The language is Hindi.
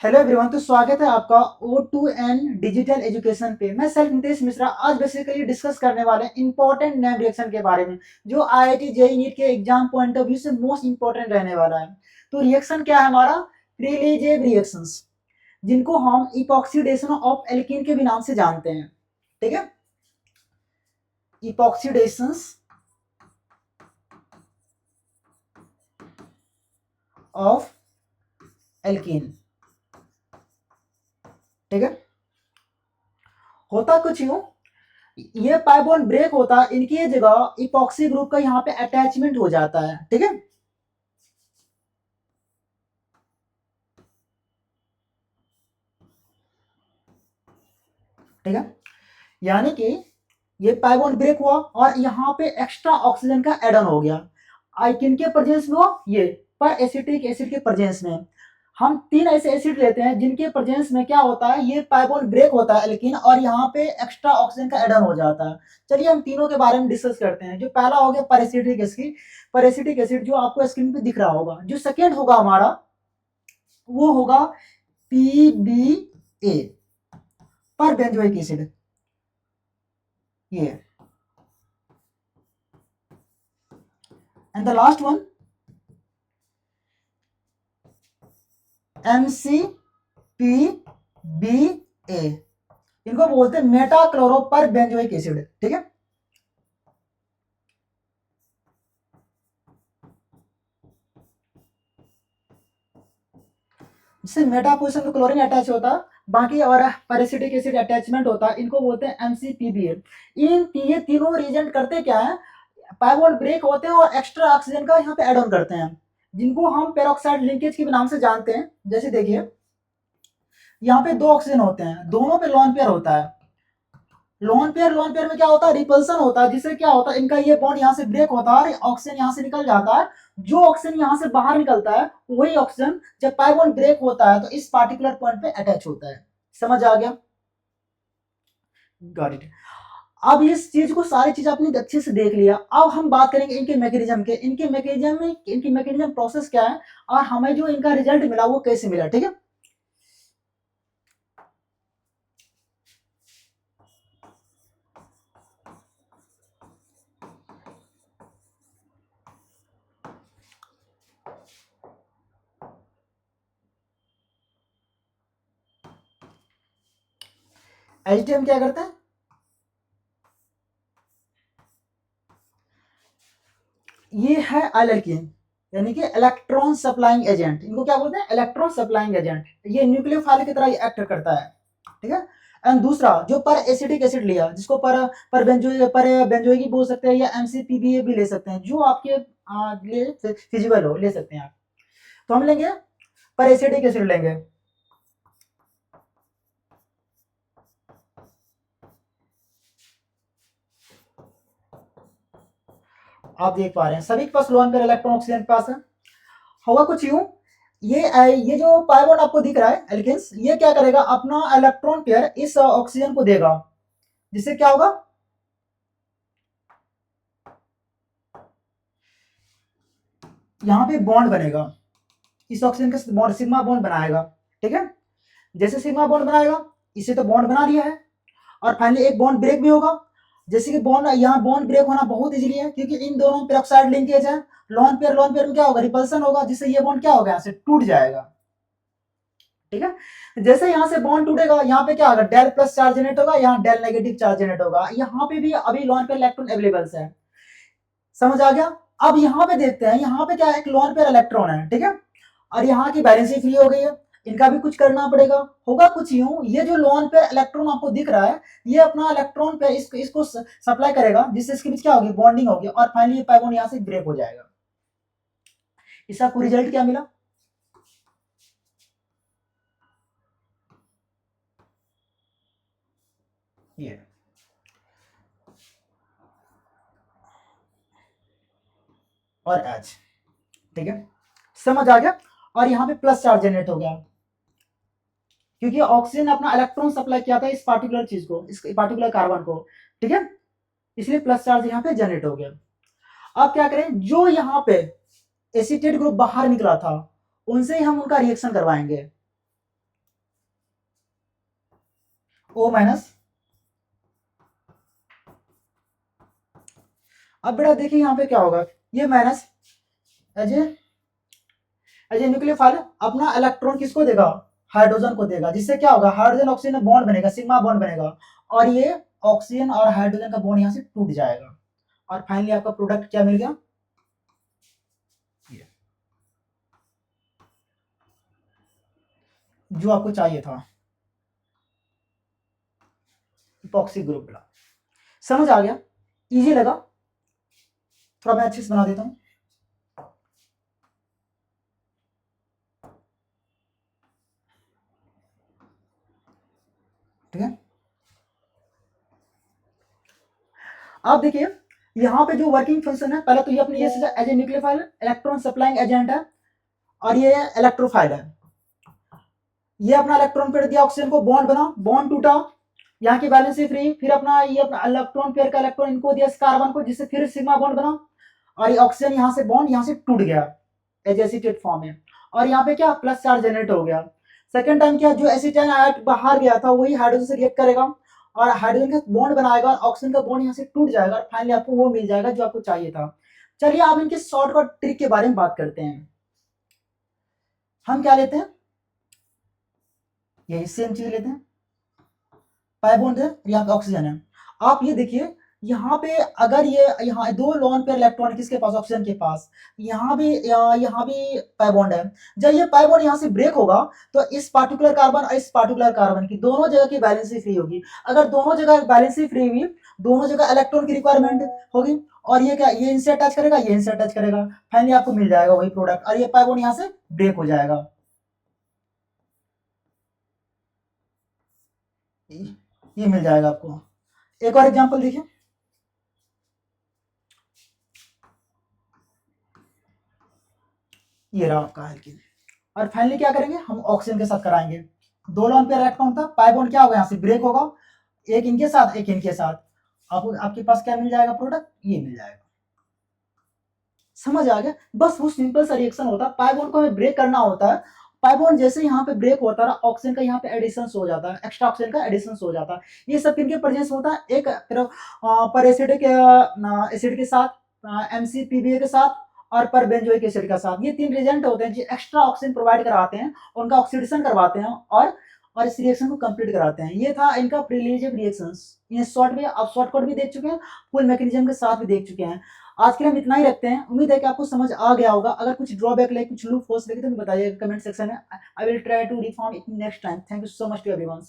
हेलो एवरीवन, तो स्वागत है आपका O2N डिजिटल एजुकेशन पे। मैं सर नितेश मिश्रा आज बेसिकली डिस्कस करने वाले इंपॉर्टेंट नेम रिएक्शन के बारे में, जो IIT जेईई नीट के एग्जाम पॉइंट ऑफ व्यू से मोस्ट इंपॉर्टेंट रहने वाला है। तो रिएक्शन क्या है हमारा? प्रिलिजेव रिएक्शंस, जिनको हम इपॉक्सीडेशन ऑफ एल्कीन के भी नाम से जानते हैं। ठीक है, इपॉक्सीडेशंस ऑफ एल्कीन। ठीक है, होता कुछ यूं, ये पाई बॉन्ड ब्रेक होता है, इनकी जगह इपॉक्सी ग्रुप का यहाँ पे अटैचमेंट हो जाता है। ठीक है, ठीक है, यानी कि ये पाई बॉन्ड ब्रेक हुआ और यहाँ पे एक्स्ट्रा ऑक्सीजन का एड ऑन हो गया। किन के प्रेजेंस में हुआ? ये पर एसिटिक एसिड के प्रेजेंस में। हम तीन ऐसे एसिड लेते हैं जिनके प्रेजेंस में क्या होता है, ये पाई बॉन्ड ब्रेक होता है लेकिन, और यहाँ पे एक्स्ट्रा ऑक्सीजन का एड ऑन हो जाता है। चलिए हम तीनों के बारे में डिस्कस करते हैं। जो पहला हो गया पैरासिटिक एसिड, पैरासिटिक एसिड जो आपको स्क्रीन पे दिख रहा होगा। जो सेकेंड होगा हमारा, वो होगा PBA, पर बेंजोइक एसिड। ये and the last one MCPBA, इनको बोलते हैं मेटा क्लोरो पर बेंजोइक एसिड। ठीक है, जिससे मेटा पोजिशन में क्लोरीन अटैच होता है, बाकी और पैरासिटिक एसिड अटैचमेंट होता है, इनको बोलते हैं MCPBA। ये तीनों रीजेंट करते क्या है, पाई बॉन्ड ब्रेक होते हैं और एक्स्ट्रा ऑक्सीजन का यहाँ पे एड ऑन करते हैं, जिनको हम पेरोक्साइड लिंकेज के नाम से जानते हैं। जैसे देखिए, यहाँ पे दो ऑक्सीजन होते हैं, दोनों पे लोन पेयर होता है। लोन पेयर में क्या होता है, रिपल्सन होता है, जिससे क्या होता है, इनका ये बॉन्ड यहाँ से ब्रेक होता है और ऑक्सीजन यहाँ से निकल जाता है। जो ऑक्सीजन यहाँ से बाहर निकलता है, वही ऑक्सीजन जब पाई बॉन्ड ब्रेक होता है तो इस पार्टिकुलर पॉइंट पे अटैच होता है। समझ आ गया? Got it. अब इस चीज को, सारी चीज आपने अच्छे से देख लिया। अब हम बात करेंगे इनके मैकेनिज्म के। इनकी मैकेनिज्म प्रोसेस क्या है और हमें जो इनका रिजल्ट मिला वो कैसे मिला। ठीक है, एचटीएम क्या करता है, ये है एल्कीन, यानी कि इलेक्ट्रॉन सप्लाइंग एजेंट। इनको क्या बोलते हैं? Electron supplying agent. ये न्यूक्लियोफाइल की तरह एक्ट करता है। ठीक है, एंड दूसरा जो पर एसिडिक एसिड लिया, जिसको पर बेंजोइक बोल सकते हैं या MCPBA भी ले सकते हैं, जो आपके लिए फिजिबल हो, ले सकते हैं आप। तो हम लेंगे पर एसिडिक एसिड लेंगे। आप देख पा रहे हैं सभी के पास लोन पेयर इलेक्ट्रॉन ऑक्सीजन के पास है। होगा कुछ यूं, ये जो पाई बॉन्ड आपको दिख रहा है एल्केन्स, ये क्या करेगा, अपना इलेक्ट्रॉन पेयर इस ऑक्सीजन को देगा, जिससे क्या होगा, यहाँ पे बॉन्ड बनेगा। इस ऑक्सीजन का बॉन्ड सिग्मा बॉन्ड बनाएगा। ठीक है, जैसे सिग्मा बॉन्ड बनाएगा, इसे तो बॉन्ड बना लिया है, और फाइनली एक बॉन्ड ब्रेक भी होगा। जैसे कि बॉन्ड, यहाँ बॉन्ड ब्रेक होना बहुत इजीली है, क्योंकि इन दोनों पेरोक्साइड लिंकेज है। लोन पेयर में क्या होगा, रिपल्सन होगा, जिससे ये बॉन्ड क्या होगा, यहाँ से टूट जाएगा। ठीक है, जैसे यहाँ से बॉन्ड टूटेगा, यहाँ पे क्या होगा, डेल प्लस चार्ज जनरेट होगा, यहाँ डेल नेगेटिव चार्ज जनरेट होगा। यहाँ पे भी अभी लोन पेयर इलेक्ट्रॉन अवेलेबल है। समझ आ गया? अब यहाँ पे देखते हैं, यहाँ पे क्या है, एक लोन पेयर इलेक्ट्रॉन है। ठीक है, और यहाँ की बैलेंस फ्री हो गई है, इनका भी कुछ करना पड़ेगा। होगा कुछ यूं, ये जो लोन पेयर इलेक्ट्रॉन आपको दिख रहा है, ये अपना इलेक्ट्रॉन पे इसको सप्लाई करेगा, जिससे इसके बीच क्या होगी, बॉन्डिंग होगी, और फाइनली ये पाई बॉन्ड यहाँ से ब्रेक हो जाएगा। इसका कोई रिजल्ट क्या मिला, ये और एच। ठीक है, समझ आ गया? और यहाँ पे प्लस चार्ज जनरेट हो गया, क्योंकि ऑक्सीजन ने अपना इलेक्ट्रॉन सप्लाई किया था इस पार्टिकुलर चीज को, इस पार्टिकुलर कार्बन को। ठीक है, इसलिए प्लस चार्ज यहाँ पे जनरेट हो गया। अब क्या करें, जो यहाँ पे एसिटेट ग्रुप बाहर निकला था, उनसे ही हम उनका रिएक्शन करवाएंगे। O minus. अब बेटा देखिए यहाँ पे क्या होगा, ये माइनस एज ए न्यूक्लियोफाइल अपना इलेक्ट्रॉन किसको देगा, हाइड्रोजन को देगा, जिससे क्या होगा, हाइड्रोजन ऑक्सीजन में बॉन्ड बनेगा, सिग्मा बॉन्ड बनेगा, और ये ऑक्सीजन और हाइड्रोजन का बॉन्ड यहाँ से टूट जाएगा, और फाइनली आपका प्रोडक्ट क्या मिल गया, जो आपको चाहिए था, इपॉक्सी ग्रुप मिला। समझ आ गया, इजी लगा, थोड़ा मैं अच्छे से बना देता हूँ। ठीक है, अब देखिए यहाँ पे जो वर्किंग फंक्शन है, पहले तो ये अपने ये as a nucleophile electron supplying agent है, और ये इलेक्ट्रोफाइल है, ये अपना इलेक्ट्रॉन पेयर दिया ऑक्सीजन को, बॉन्ड बना, बॉन्ड टूटा, यहाँ की वैलेंसी फ्री, फिर अपना ये अपना इलेक्ट्रॉन पेयर का इलेक्ट्रॉन इनको दिया इस कार्बन को, जिससे फिर सिग्मा बॉन्ड बना, और ये ऑक्सीजन यहाँ से बॉन्ड यहाँ से टूट गया एज एसिटेट फॉर्म में, और यहाँ पे क्या प्लस चार्ज जनरेट हो गया। सेकेंड टाइम क्या, जो एसिटाइन आयट बाहर गया था वही हाइड्रोजन से रिएक्ट करेगा और हाइड्रोजन का बॉन्ड बनाएगा और ऑक्सीजन का बॉन्ड यहाँ से टूट जाएगा, और फाइनली आपको वो मिल जाएगा जो आपको चाहिए था। चलिए आप इनके शॉर्टकट ट्रिक के बारे में बात करते हैं। हम क्या लेते हैं, यही सेम चीज लेते हैं, पाई बॉन्ड है, यहाँ पे ऑक्सीजन है। आप ये देखिए यहाँ पे अगर ये यहाँ दो लोन पेयर इलेक्ट्रॉन किसके पास, ऑक्सीजन के पास, यहाँ भी पाई बॉन्ड है। जब ये पाई बॉन्ड यहाँ से ब्रेक होगा तो इस पार्टिकुलर कार्बन और इस पार्टिकुलर कार्बन की दोनों जगह की बैलेंसी फ्री होगी। अगर दोनों जगह बैलेंसी फ्री हुई, दोनों जगह इलेक्ट्रॉन की रिक्वायरमेंट होगी, और ये क्या, ये इनसे अटैच करेगा, ये इनसे अटैच करेगा, फाइनली आपको मिल जाएगा वही प्रोडक्ट, और ये पाई बॉन्ड यहाँ से ब्रेक हो जाएगा। ये मिल जाएगा आपको। एक और एग्जांपल देखिए, ये रहा आपका एल्कीन, और फाइनली क्या करेंगे, हम ऑक्सीजन के साथ कराएंगे। दो लोन पेयर इलेक्ट्रॉन था, पाई बॉन्ड क्या होगा, यहाँ से ब्रेक होगा, एक इनके साथ एक इनके साथ, आपके पास क्या मिल जाएगा प्रोडक्ट, ये मिल जाएगा। समझ आ गया, बस वो सिंपल सा रिएक्शन होता है, पाई बॉन्ड को हमें ब्रेक करना होता है। पाई बॉन्ड जैसे यहाँ पे ब्रेक होता है, ऑक्सीजन का यहाँ पे एडिशन हो जाता है, एक्स्ट्रा ऑक्सीजन का एडिशन हो जाता है। ये सब किनके प्रेजेंस होता है, एक पर एसिडिक एसिड के साथ, MCPBA के साथ, और पर बेंजोइक एसिड के साथ। ये तीन रिएजेंट होते हैं जो एक्स्ट्रा ऑक्सीजन प्रोवाइड कराते हैं, उनका ऑक्सीडेशन करवाते हैं, और इस रिएक्शन को कंप्लीट कराते हैं। ये था इनका प्रिलिमिनरी रिएक्शंस। इन शॉर्ट में आप शॉर्टकट भी देख चुके हैं, फुल मैकेनिज्म के साथ भी देख चुके हैं। आज के लिए हम इतना ही रखते हैं, उम्मीद है कि आपको समझ आ गया होगा। अगर कुछ ड्रॉबैक लगे, कुछ लूप होल्स लगे तो बताइए कमेंट सेक्शन में। I will try to reform it next time. Thank you so much to everyone.